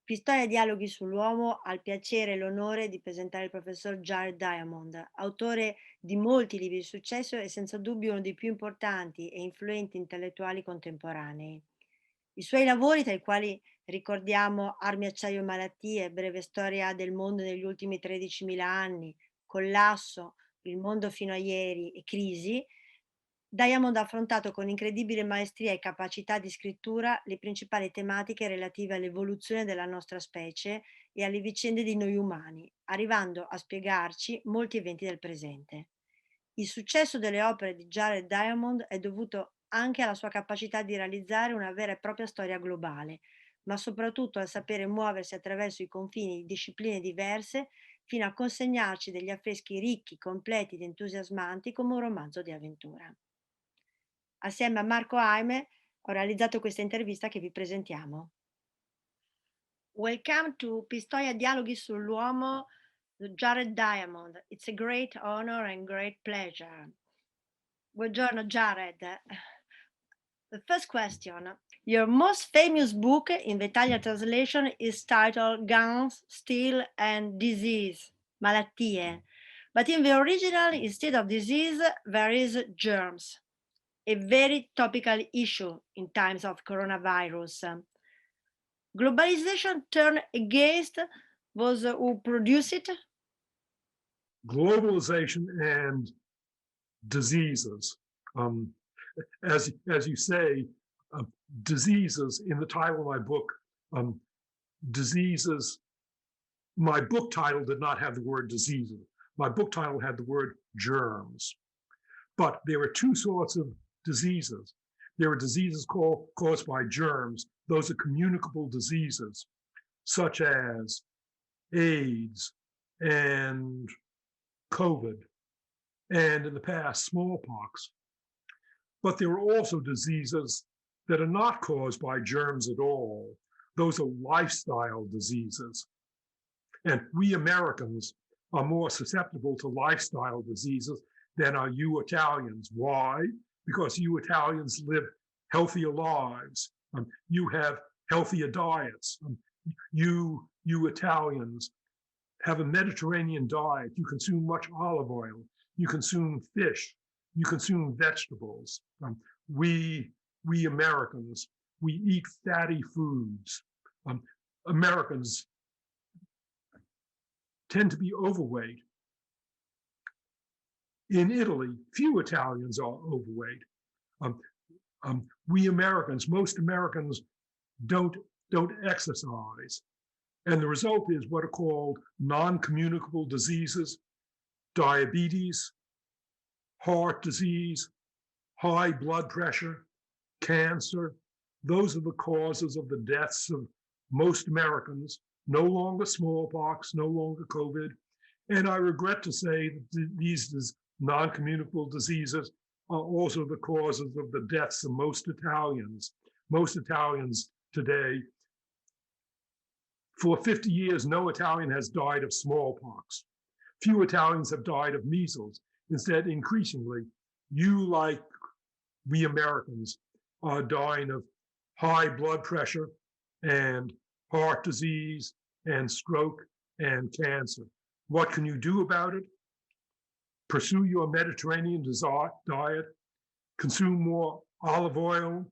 Pistoia Dialoghi sull'uomo ha il piacere e l'onore di presentare il professor Jared Diamond, autore di molti libri di successo e senza dubbio uno dei più importanti e influenti intellettuali contemporanei. I suoi lavori, tra i quali ricordiamo Armi, acciaio e malattie, breve storia del mondo negli ultimi 13.000 anni, Collasso, il mondo fino a ieri e Crisi, Diamond ha affrontato con incredibile maestria e capacità di scrittura le principali tematiche relative all'evoluzione della nostra specie e alle vicende di noi umani, arrivando a spiegarci molti eventi del presente. Il successo delle opere di Jared Diamond è dovuto anche alla sua capacità di realizzare una vera e propria storia globale, ma soprattutto al sapere muoversi attraverso i confini di discipline diverse fino a consegnarci degli affreschi ricchi, completi ed entusiasmanti come un romanzo di avventura. Assieme a Marco Aime ho realizzato questa intervista che vi presentiamo. Welcome to Pistoia Dialoghi sull'uomo, Jared Diamond. It's a great honor and great pleasure. Buongiorno Jared. The first question. Your most famous book in the Italian translation is titled Guns, Steel and Disease, Malattie. But in the original, instead of disease, there is germs. A very topical issue in times of coronavirus. Globalization turned against those who produce it. Globalization and diseases. As you say, diseases, in the title of my book, diseases, my book title did not have the word diseases. My book title had the word germs. But there are two sorts of diseases. There are diseases caused by germs. Those are communicable diseases, such as AIDS and COVID, and in the past, smallpox. But there are also diseases that are not caused by germs at all. Those are lifestyle diseases. And we Americans are more susceptible to lifestyle diseases than are you Italians. Why? Because you Italians live healthier lives. You have healthier diets. You Italians have a Mediterranean diet. You consume much olive oil. You consume fish. You consume vegetables. We Americans, we eat fatty foods. Americans tend to be overweight. In Italy, few Italians are overweight. We Americans, most Americans don't exercise. And the result is what are called non-communicable diseases, diabetes, heart disease, high blood pressure, cancer. Those are the causes of the deaths of most Americans. No longer smallpox, no longer COVID. And I regret to say that these non-communicable diseases are also the causes of the deaths of most Italians. Most Italians today, for 50 years, no Italian has died of smallpox. Few Italians have died of measles. Instead, increasingly, you, like we Americans, are dying of high blood pressure and heart disease and stroke and cancer. What can you do about it? Pursue your Mediterranean diet, consume more olive oil,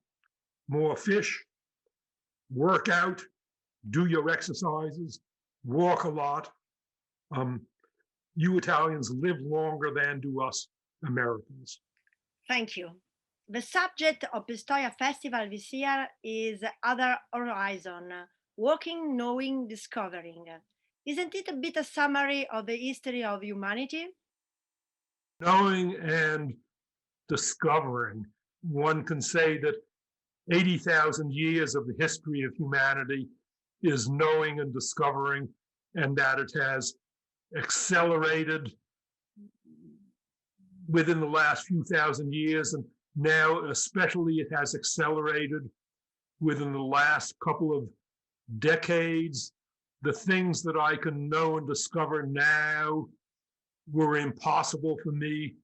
more fish, work out, do your exercises, walk a lot. You Italians live longer than do us Americans. Thank you. The subject of Pistoia Festival this year is Other Horizon, Walking, Knowing, Discovering. Isn't it a bit a summary of the history of humanity? Knowing and discovering. One can say that 80,000 years of the history of humanity is knowing and discovering, and that it has accelerated within the last few thousand years, and now especially it has accelerated within the last couple of decades. The things that I can know and discover now were impossible for me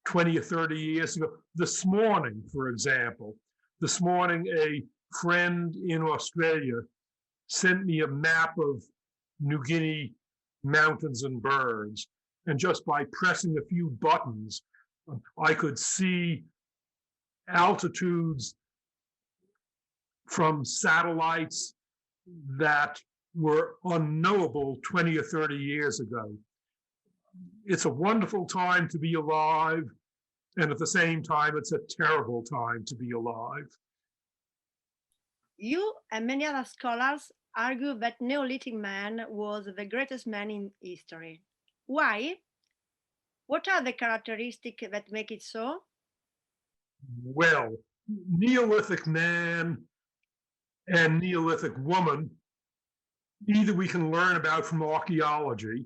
20 or 30 years ago. This morning, for example, a friend in Australia sent me a map of New Guinea mountains and birds. And just by pressing a few buttons, I could see altitudes from satellites that were unknowable 20 or 30 years ago. It's a wonderful time to be alive, and at the same time, it's a terrible time to be alive. You and many other scholars argue that Neolithic man was the greatest man in history. Why? What are the characteristics that make it so? Well, Neolithic man and Neolithic woman, either we can learn about from archaeology,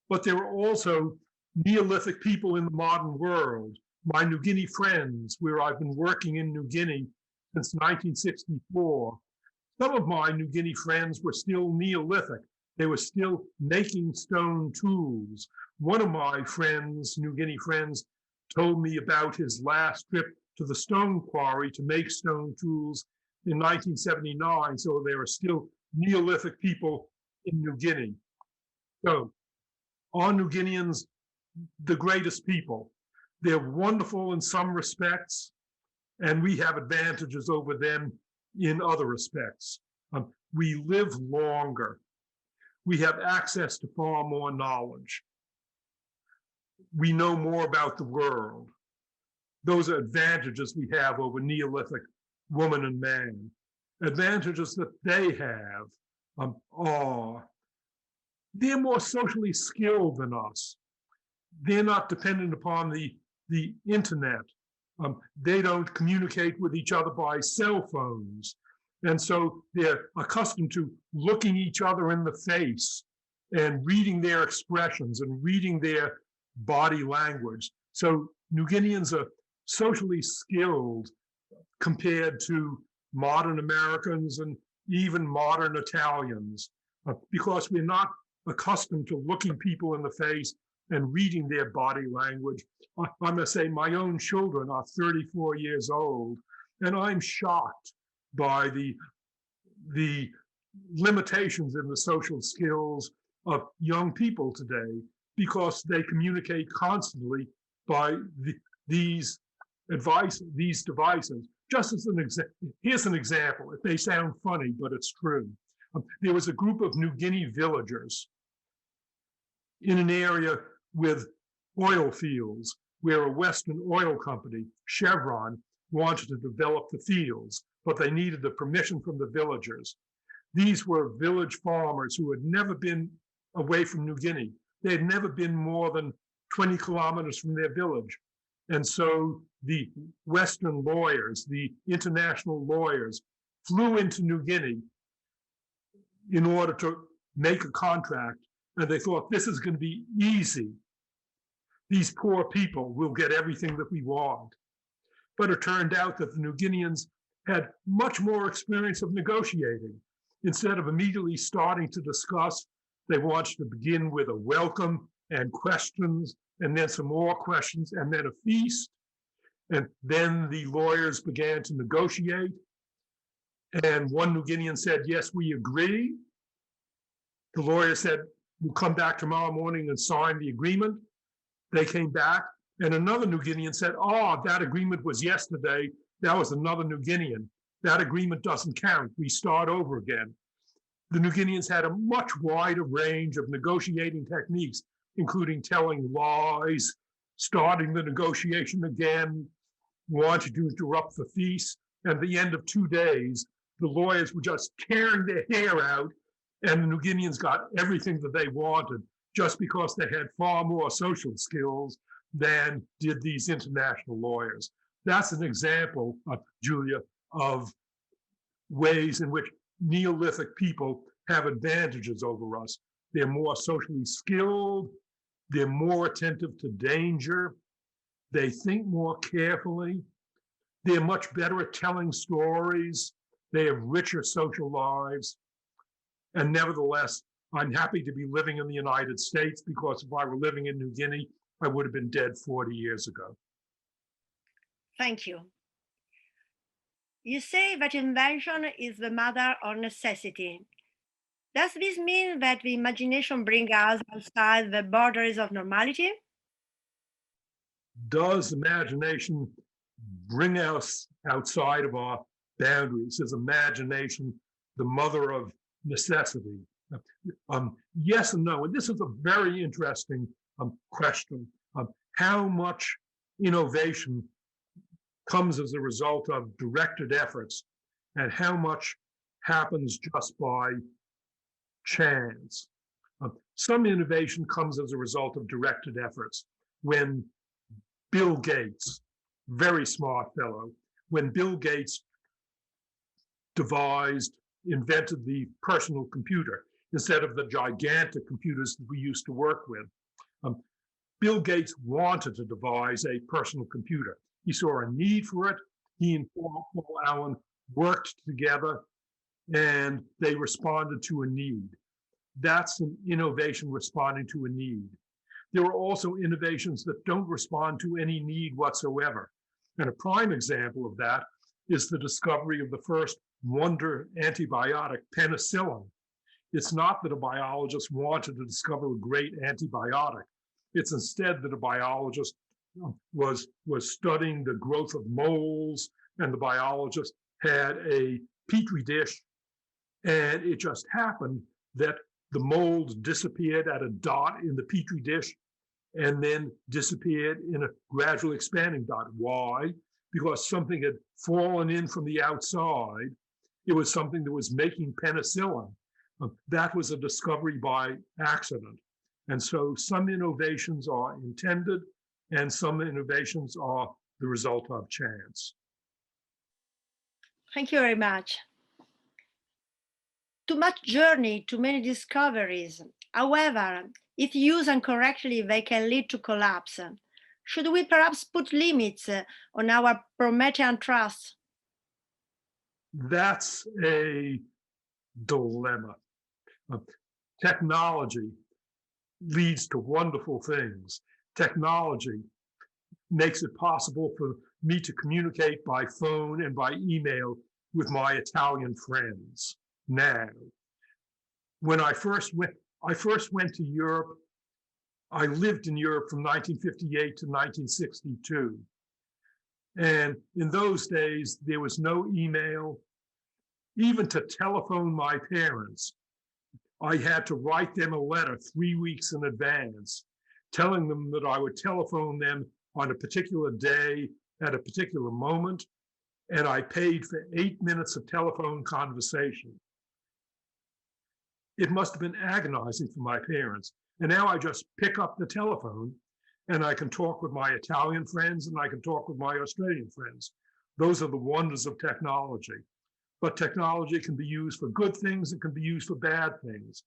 but there were also Neolithic people in the modern world. My New Guinea friends, where I've been working in New Guinea since 1964, some of my New Guinea friends were still Neolithic. They were still making stone tools. One of my friends, New Guinea friends, told me about his last trip to the stone quarry to make stone tools in 1979. So there are still Neolithic people in New Guinea. So are New Guineans the greatest people? They're wonderful in some respects, and we have advantages over them in other respects. We live longer. We have access to far more knowledge. We know more about the world. Those are advantages we have over Neolithic woman and man. Advantages that they have are they're more socially skilled than us. They're not dependent upon the internet. They don't communicate with each other by cell phones. And so they're accustomed to looking each other in the face and reading their expressions and reading their body language. So New Guineans are socially skilled compared to modern Americans and even modern Italians, because we're not accustomed to looking people in the face and reading their body language. I must say, my own children are 34 years old, and I'm shocked by the limitations in the social skills of young people today, because they communicate constantly by these devices. Just as an example, here's an example. It may sound funny, but it's true. There was a group of New Guinea villagers in an area with oil fields where a Western oil company, Chevron, wanted to develop the fields, but they needed the permission from the villagers. These were village farmers who had never been away from New Guinea. They had never been more than 20 kilometers from their village. And so the Western lawyers, the international lawyers, flew into New Guinea in order to make a contract. And they thought, this is going to be easy. These poor people will get everything that we want. But it turned out that the New Guineans had much more experience of negotiating. Instead of immediately starting to discuss, they wanted to begin with a welcome and questions, and then some more questions, and then a feast. And then the lawyers began to negotiate. And one New Guinean said, yes, we agree. The lawyer said, we'll come back tomorrow morning and sign the agreement. They came back, and another New Guinean said, oh, that agreement was yesterday. That was another New Guinean. That agreement doesn't count. We start over again. The New Guineans had a much wider range of negotiating techniques, including telling lies, starting the negotiation again, wanting to interrupt the feast. And at the end of 2 days, the lawyers were just tearing their hair out, and the New Guineans got everything that they wanted just because they had far more social skills than did these international lawyers. That's an example, Julia, of ways in which Neolithic people have advantages over us. They're more socially skilled. They're more attentive to danger. They think more carefully. They're much better at telling stories. They have richer social lives. And nevertheless, I'm happy to be living in the United States, because if I were living in New Guinea, I would have been dead 40 years ago. Thank you. You say that invention is the mother of necessity. Does this mean that the imagination brings us outside the borders of normality? Does imagination bring us outside of our boundaries? Is imagination the mother of necessity? Yes and no. And this is a very interesting question. How much innovation comes as a result of directed efforts, and how much happens just by chance? Some innovation comes as a result of directed efforts. When Bill Gates, very smart fellow, when Bill Gates invented the personal computer instead of the gigantic computers that we used to work with. Bill Gates wanted to devise a personal computer. He saw a need for it. He and Paul Allen worked together, and they responded to a need. That's an innovation responding to a need. There are also innovations that don't respond to any need whatsoever. And a prime example of that is the discovery of the first wonder antibiotic, penicillin. It's not that a biologist wanted to discover a great antibiotic. It's instead that a biologist was studying the growth of moles, and the biologist had a petri dish, and it just happened that the mold disappeared at a dot in the petri dish and then disappeared in a gradually expanding dot. Why? Because something had fallen in from the outside. It was something that was making penicillin. That was a discovery by accident. And so some innovations are intended, and some innovations are the result of chance. Thank you very much. Too much journey, too many discoveries. However, if used incorrectly, they can lead to collapse. Should we perhaps put limits on our Promethean trust? That's a dilemma. Technology leads to wonderful things. Technology makes it possible for me to communicate by phone and by email with my Italian friends now. When I first went to Europe, I lived in Europe from 1958 to 1962. And in those days, there was no email. Even to telephone my parents, I had to write them a letter 3 weeks in advance, telling them that I would telephone them on a particular day at a particular moment, and I paid for 8 minutes of telephone conversation. It must have been agonizing for my parents. And now I just pick up the telephone and I can talk with my Italian friends and I can talk with my Australian friends. Those are the wonders of technology. But technology can be used for good things, it can be used for bad things.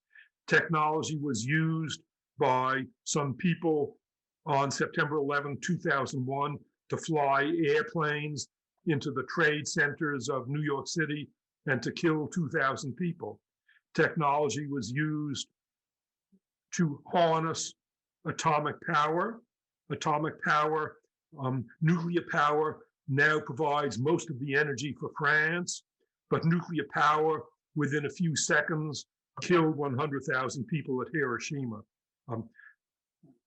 Technology was used by some people on September 11, 2001 to fly airplanes into the trade centers of New York City and to kill 2,000 people. Technology was used to harness atomic power. Nuclear power now provides most of the energy for France, but nuclear power within a few seconds killed 100,000 people at Hiroshima.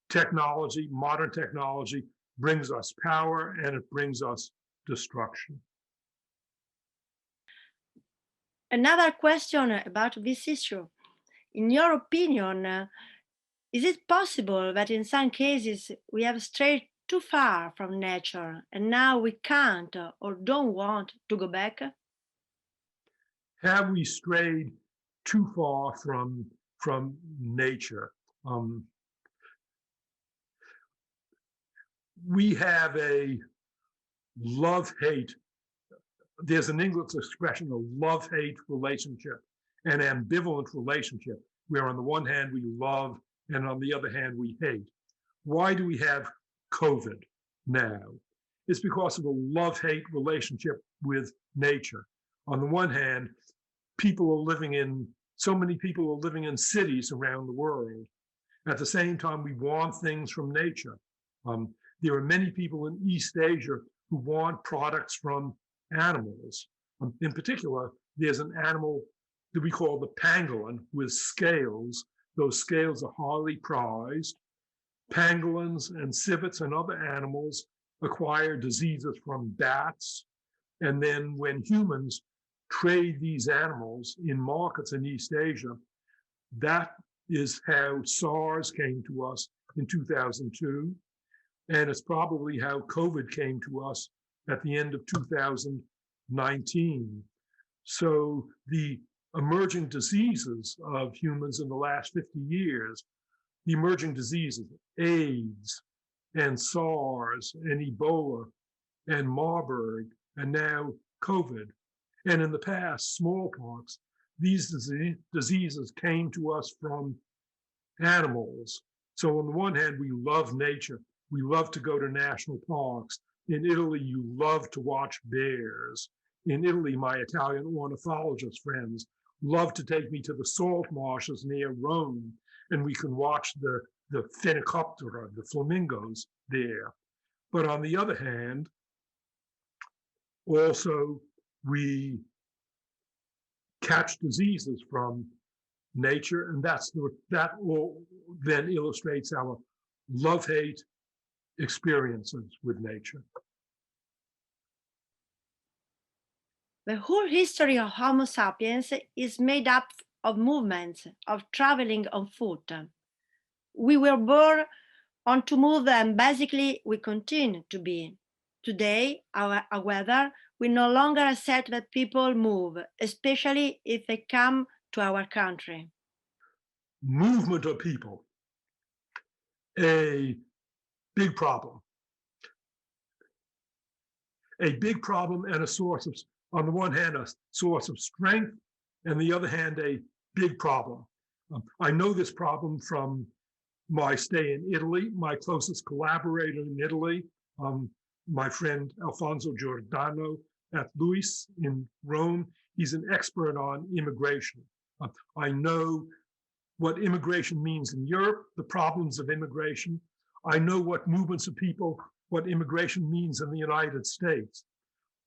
Technology, modern technology, brings us power and it brings us destruction. Another question about this issue. In your opinion, is it possible that in some cases we have strayed too far from nature and now we can't or don't want to go back? Have we strayed too far from nature? We have a love-hate. There's an English expression, a love-hate relationship, an ambivalent relationship, where on the one hand we love and on the other hand we hate. Why do we have COVID now? It's because of a love-hate relationship with nature. On the one hand, so many people are living in cities around the world. At the same time, we want things from nature. There are many people in East Asia who want products from animals. In particular, there's an animal that we call the pangolin with scales. Those scales are highly prized. Pangolins and civets and other animals acquire diseases from bats. And then when humans trade these animals in markets in East Asia, that is how SARS came to us in 2002. And it's probably how COVID came to us at the end of 2019. So the emerging diseases of humans in the last 50 years, the emerging diseases, AIDS and SARS and Ebola and Marburg and now COVID, and in the past, smallpox, these diseases came to us from animals. So on the one hand, we love nature. We love to go to national parks. In Italy, you love to watch bears. In Italy, my Italian ornithologist friends love to take me to the salt marshes near Rome, and we can watch the phenicoptera, the flamingos there. But on the other hand, also we catch diseases from nature, and that all then illustrates our love-hate experiences with nature. The whole history of Homo sapiens is made up of movements, of traveling on foot. We were born on to move, and basically we continue to be. Today, however, we no longer accept that people move, especially if they come to our country. Movement of people, a big problem. A big problem and a source of, on the one hand, a source of strength, and the other hand, a big problem. I know this problem from my stay in Italy. My closest collaborator in Italy, my friend Alfonso Giordano at Luis in Rome, he's an expert on immigration. I know what immigration means in Europe, the problems of immigration. I know what movements of people, what immigration means in the United States.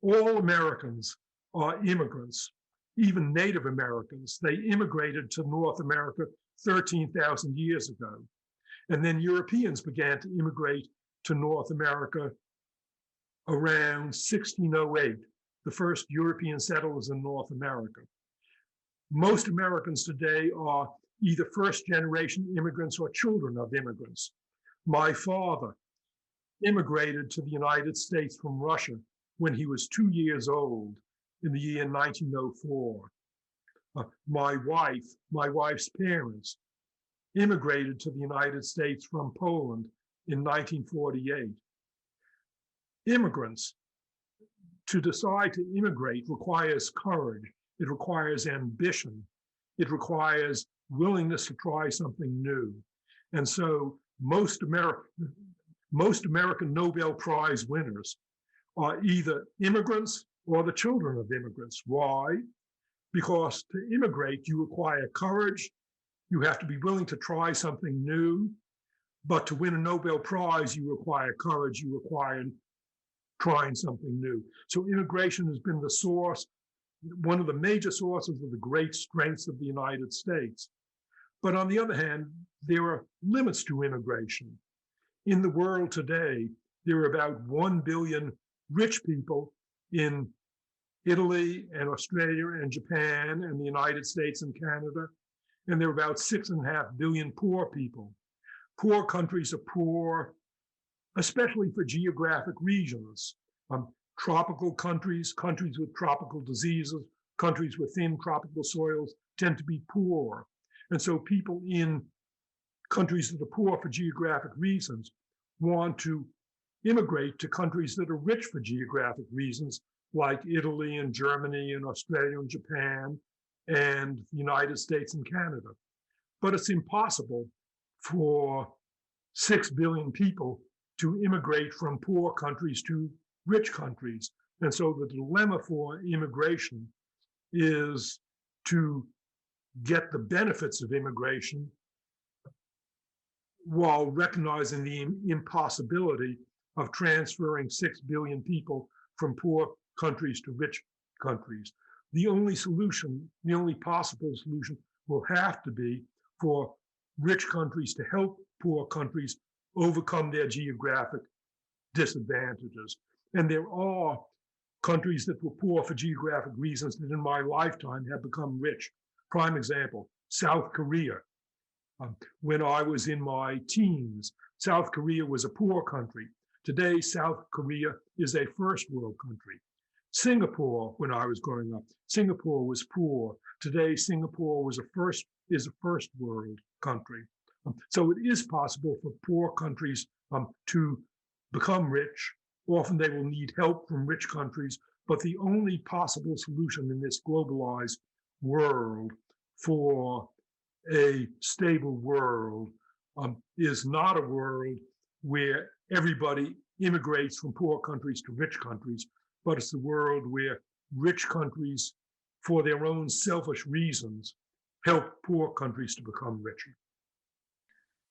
All Americans are immigrants, even Native Americans. They immigrated to North America 13,000 years ago. And then Europeans began to immigrate to North America around 1608, the first European settlers in North America. Most Americans today are either first-generation immigrants or children of immigrants. My father immigrated to the United States from Russia when he was 2 years old in the year 1904. My wife's parents immigrated to the United States from Poland in 1948. Immigrants, to decide to immigrate requires courage. It requires ambition. It requires willingness to try something new. And so most American Nobel Prize winners are either immigrants or the children of immigrants. Why? Because to immigrate, you require courage. You have to be willing to try something new. But to win a Nobel Prize, you require courage. You require trying something new. So immigration has been the source, one of the major sources of the great strengths of the United States. But on the other hand, there are limits to immigration. In the world today, there are about 1 billion rich people in Italy and Australia and Japan and the United States and Canada, and there are about 6.5 billion poor people. Poor countries are poor, especially for geographic regions. Tropical countries, countries with tropical diseases, countries with thin tropical soils tend to be poor. And so people in countries that are poor for geographic reasons want to immigrate to countries that are rich for geographic reasons, like Italy and Germany and Australia and Japan and the United States and Canada. But it's impossible for 6 billion people to immigrate from poor countries to rich countries. And so the dilemma for immigration is to get the benefits of immigration while recognizing the impossibility of transferring 6 billion people from poor countries to rich countries. the only solution, the only possible solution will have to be for rich countries to help poor countries overcome their geographic disadvantages. And there are countries that were poor for geographic reasons that in my lifetime have become rich. Prime example, South Korea. When I was in my teens, South Korea was a poor country. Today, South Korea is a first world country. Singapore, when I was growing up, Singapore was poor. Today, Singapore is a first world country. So it is possible for poor countries to become rich. Often they will need help from rich countries, but the only possible solution in this globalized world for a stable world is not a world where everybody immigrates from poor countries to rich countries, but it's a world where rich countries, for their own selfish reasons, help poor countries to become richer.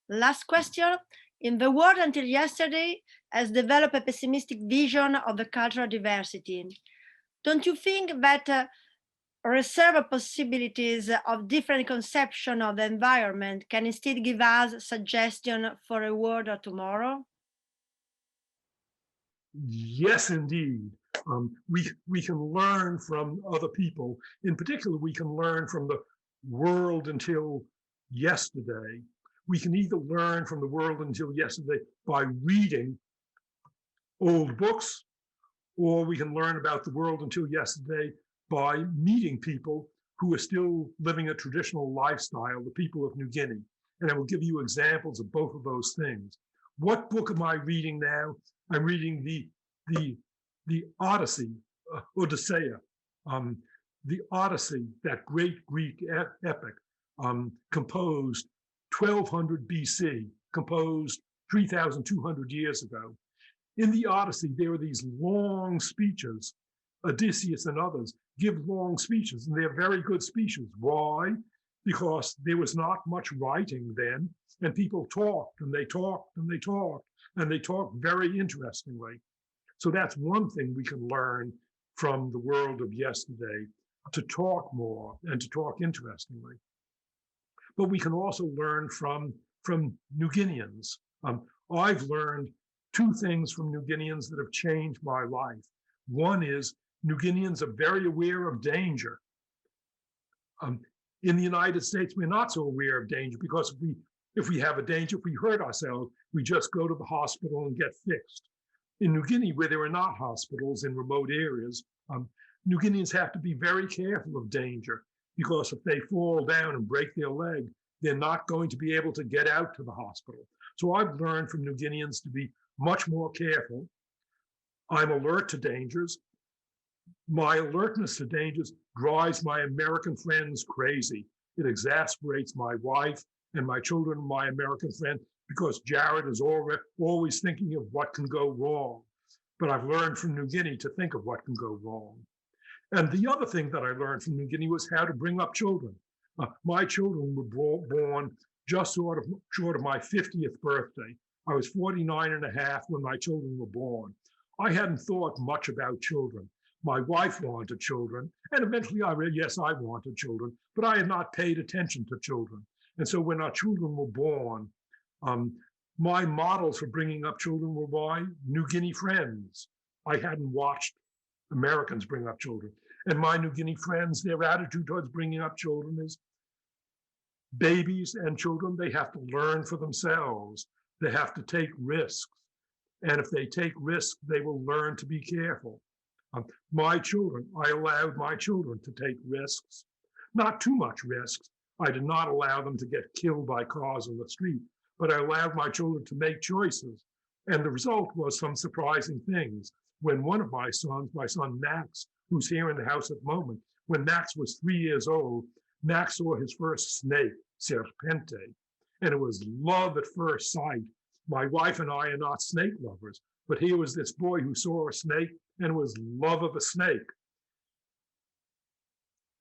Last question. In the world until yesterday has developed a pessimistic vision of the cultural diversity. Don't you think that reserve possibilities of different conception of the environment can instead give us suggestion for a world of tomorrow? Yes, indeed. We can learn from other people. In particular, we can learn from the world until yesterday. We can either learn from the world until yesterday by reading old books, or we can learn about the world until yesterday by meeting people who are still living a traditional lifestyle, the people of New Guinea. And I will give you examples of both of those things. What book am I reading now? I'm reading the Odyssey, Odyssea, the Odyssey, that great Greek epic, composed 1200 BC, composed 3,200 years ago. In the Odyssey, there are these long speeches. Odysseus and others give long speeches, and they're very good speeches. Why? Because there was not much writing then, and people talked and they talked and they talked, and they talked very interestingly. So that's one thing we can learn from the world of yesterday, to talk more and to talk interestingly. But we can also learn from New Guineans. I've learned two things from New Guineans that have changed my life. One is New Guineans are very aware of danger. In the United States, we're not so aware of danger because if we have a danger, if we hurt ourselves, we just go to the hospital and get fixed. In New Guinea, where there are not hospitals in remote areas, New Guineans have to be very careful of danger, because if they fall down and break their leg, they're not going to be able to get out to the hospital. So I've learned from New Guineans to be much more careful. I'm alert to dangers. My alertness to dangers drives my American friends crazy. It exasperates my wife and my children and my American friends, because Jared is always thinking of what can go wrong. But I've learned from New Guinea to think of what can go wrong. And the other thing that I learned from New Guinea was how to bring up children. My children were born just short of my 50th birthday. I was 49 and a half when my children were born. I hadn't thought much about children. My wife wanted children, and eventually I wanted children, but I had not paid attention to children. And so when our children were born, my models for bringing up children were my New Guinea friends. I hadn't watched Americans bring up children. And my New Guinea friends, their attitude towards bringing up children is babies and children, they have to learn for themselves. They have to take risks. And if they take risks, they will learn to be careful. I allowed my children to take risks, not too much risks. I did not allow them to get killed by cars on the street, but I allowed my children to make choices. And the result was some surprising things. When one of my son Max, who's here in the house at the moment, when Max was 3 years old, Max saw his first snake, serpente, and it was love at first sight. My wife and I are not snake lovers, but here was this boy who saw a snake and was love of a snake.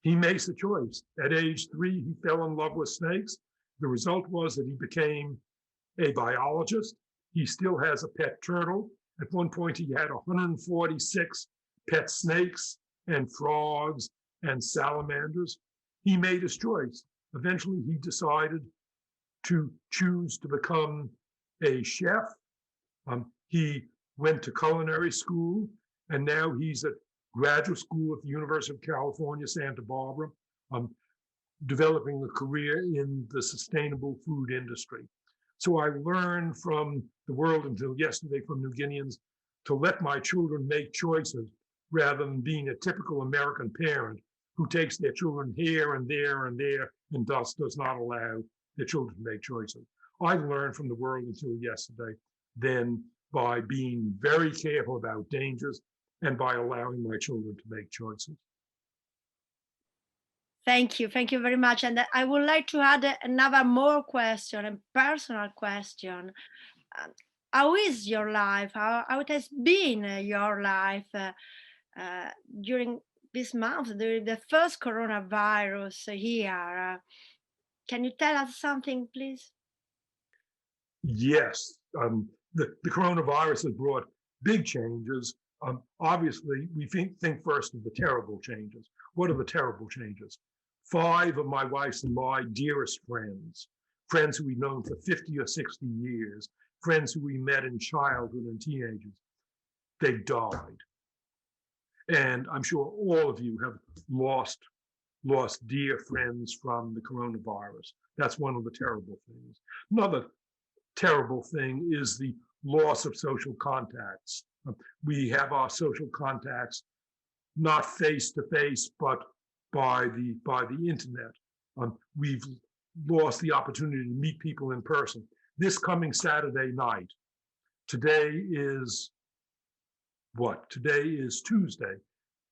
He makes a choice. At age 3, he fell in love with snakes. The result was that he became a biologist. He still has a pet turtle. At one point, he had 146 pet snakes and frogs and salamanders. He made his choice. Eventually, he decided to choose to become a chef. He went to culinary school, and now he's at graduate school at the University of California, Santa Barbara, developing a career in the sustainable food industry. So I learned from the world until yesterday from New Guineans to let my children make choices rather than being a typical American parent who takes their children here and there and there and thus does not allow their children to make choices. I learned from the world until yesterday, then by being very careful about dangers and by allowing my children to make choices. Thank you very much. And I would like to add another more question, a personal question. How is your life? How it has been your life during this month, during the first coronavirus here? Can you tell us something, please? Yes, the coronavirus has brought big changes. Obviously, we think first of the terrible changes. What are the terrible changes? 5 of my wife's and my dearest friends, friends who we've known for 50 or 60 years, friends who we met in childhood and teenagers, they died. And I'm sure all of you have lost dear friends from the coronavirus. That's one of the terrible things. Another terrible thing is the loss of social contacts. We have our social contacts not face to face, but by the internet. We've lost the opportunity to meet people in person. This coming Saturday night, today is what? Today is Tuesday.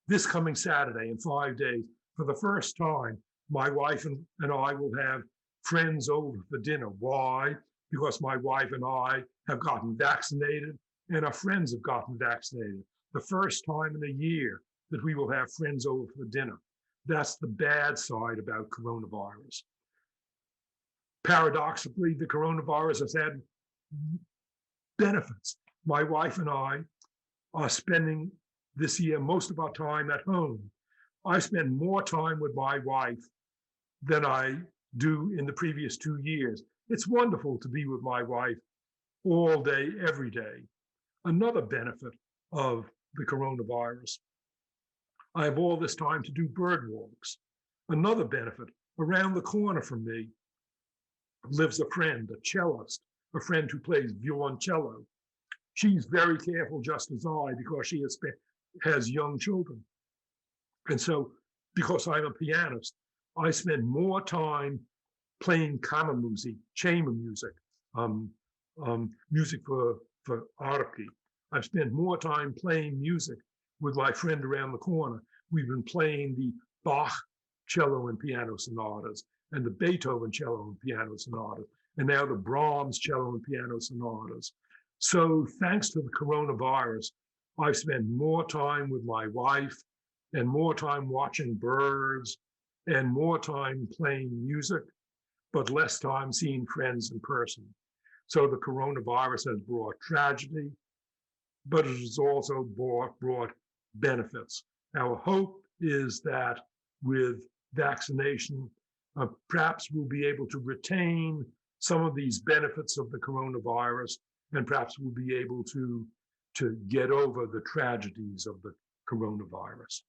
This coming Saturday, in 5 days, for the first time, my wife and I will have friends over for dinner. Why? Because my wife and I have gotten vaccinated and our friends have gotten vaccinated. The first time in a year that we will have friends over for dinner. That's the bad side about coronavirus. Paradoxically, the coronavirus has had benefits. My wife and I are spending this year most of our time at home. I spend more time with my wife than I do in the previous 2 years. It's wonderful to be with my wife all day, every day. Another benefit of the coronavirus, I have all this time to do bird walks. Another benefit, around the corner from me lives a friend, a cellist, a friend who plays violoncello. She's very careful, just as I, because she has young children. And so, because I'm a pianist, I spend more time playing kammermusik, chamber music, music for archi. I've spent more time playing music with my friend around the corner. We've been playing the Bach cello and piano sonatas and the Beethoven cello and piano sonatas, and now the Brahms cello and piano sonatas. So thanks to the coronavirus, I've spent more time with my wife and more time watching birds and more time playing music, but less time seeing friends in person. So the coronavirus has brought tragedy, but it has also brought benefits. Our hope is that with vaccination, perhaps we'll be able to retain some of these benefits of the coronavirus, and perhaps we'll be able to get over the tragedies of the coronavirus.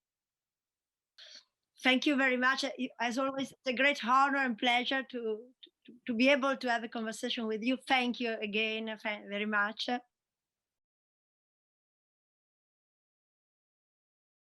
Thank you very much. As always, it's a great honor and pleasure to be able to have a conversation with you. Thank you again very much.